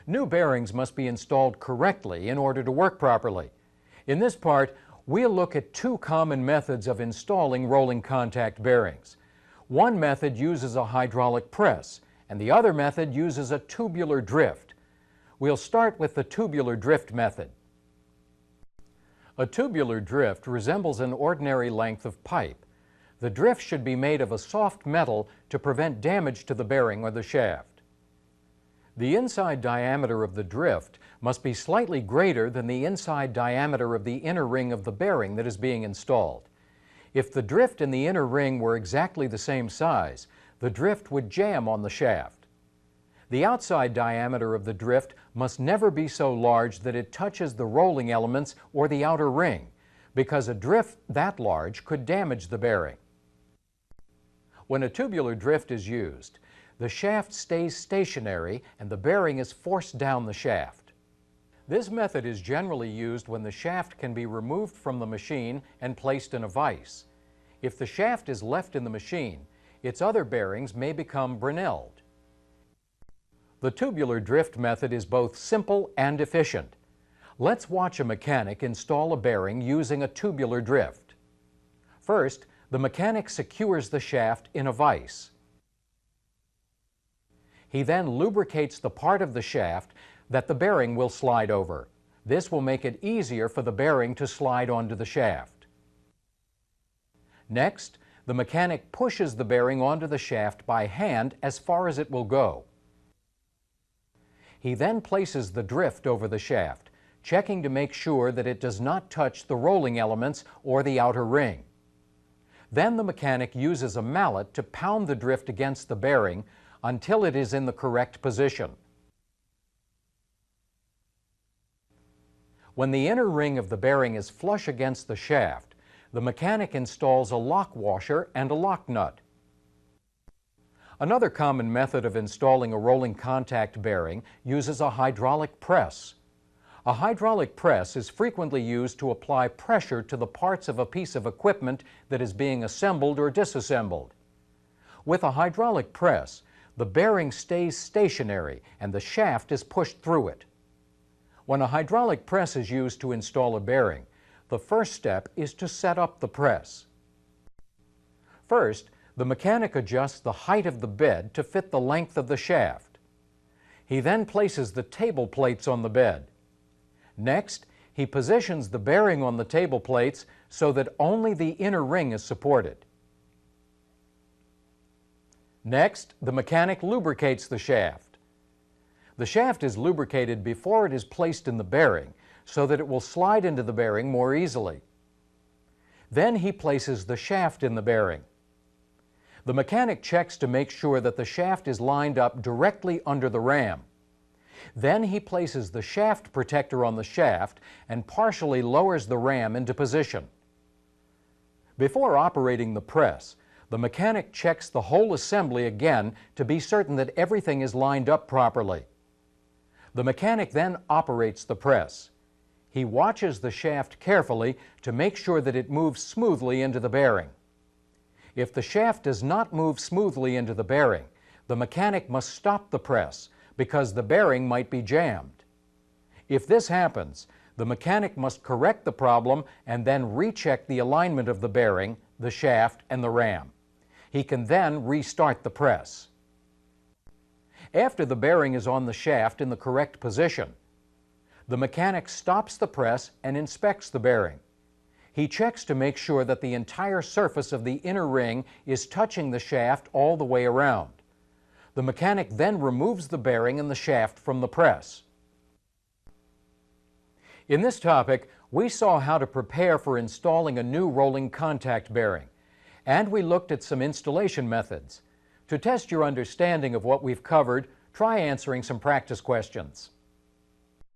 New bearings must be installed correctly in order to work properly. In this part, we'll look at two common methods of installing rolling contact bearings. One method uses a hydraulic press, and the other method uses a tubular drift. We'll start with the tubular drift method. A tubular drift resembles an ordinary length of pipe. The drift should be made of a soft metal to prevent damage to the bearing or the shaft. The inside diameter of the drift must be slightly greater than the inside diameter of the inner ring of the bearing that is being installed. If the drift and the inner ring were exactly the same size, the drift would jam on the shaft. The outside diameter of the drift must never be so large that it touches the rolling elements or the outer ring, because a drift that large could damage the bearing. When a tubular drift is used, the shaft stays stationary and the bearing is forced down the shaft. This method is generally used when the shaft can be removed from the machine and placed in a vise. If the shaft is left in the machine, its other bearings may become brunelled. The tubular drift method is both simple and efficient. Let's watch a mechanic install a bearing using a tubular drift. First, the mechanic secures the shaft in a vise. He then lubricates the part of the shaft that the bearing will slide over. This will make it easier for the bearing to slide onto the shaft. Next, the mechanic pushes the bearing onto the shaft by hand as far as it will go. He then places the drift over the shaft, checking to make sure that it does not touch the rolling elements or the outer ring. Then the mechanic uses a mallet to pound the drift against the bearing until it is in the correct position. When the inner ring of the bearing is flush against the shaft, the mechanic installs a lock washer and a lock nut. Another common method of installing a rolling contact bearing uses a hydraulic press. A hydraulic press is frequently used to apply pressure to the parts of a piece of equipment that is being assembled or disassembled. With a hydraulic press, the bearing stays stationary and the shaft is pushed through it. When a hydraulic press is used to install a bearing, the first step is to set up the press. First, the mechanic adjusts the height of the bed to fit the length of the shaft. He then places the table plates on the bed. Next, he positions the bearing on the table plates so that only the inner ring is supported. Next, the mechanic lubricates the shaft. The shaft is lubricated before it is placed in the bearing so that it will slide into the bearing more easily. Then he places the shaft in the bearing. The mechanic checks to make sure that the shaft is lined up directly under the ram. Then he places the shaft protector on the shaft and partially lowers the ram into position. Before operating the press, the mechanic checks the whole assembly again to be certain that everything is lined up properly. The mechanic then operates the press. He watches the shaft carefully to make sure that it moves smoothly into the bearing. If the shaft does not move smoothly into the bearing, the mechanic must stop the press because the bearing might be jammed. If this happens, the mechanic must correct the problem and then recheck the alignment of the bearing, the shaft, and the ram. He can then restart the press. After the bearing is on the shaft in the correct position, the mechanic stops the press and inspects the bearing. He checks to make sure that the entire surface of the inner ring is touching the shaft all the way around. The mechanic then removes the bearing and the shaft from the press. In this topic, we saw how to prepare for installing a new rolling contact bearing, and we looked at some installation methods. To test your understanding of what we've covered, try answering some practice questions.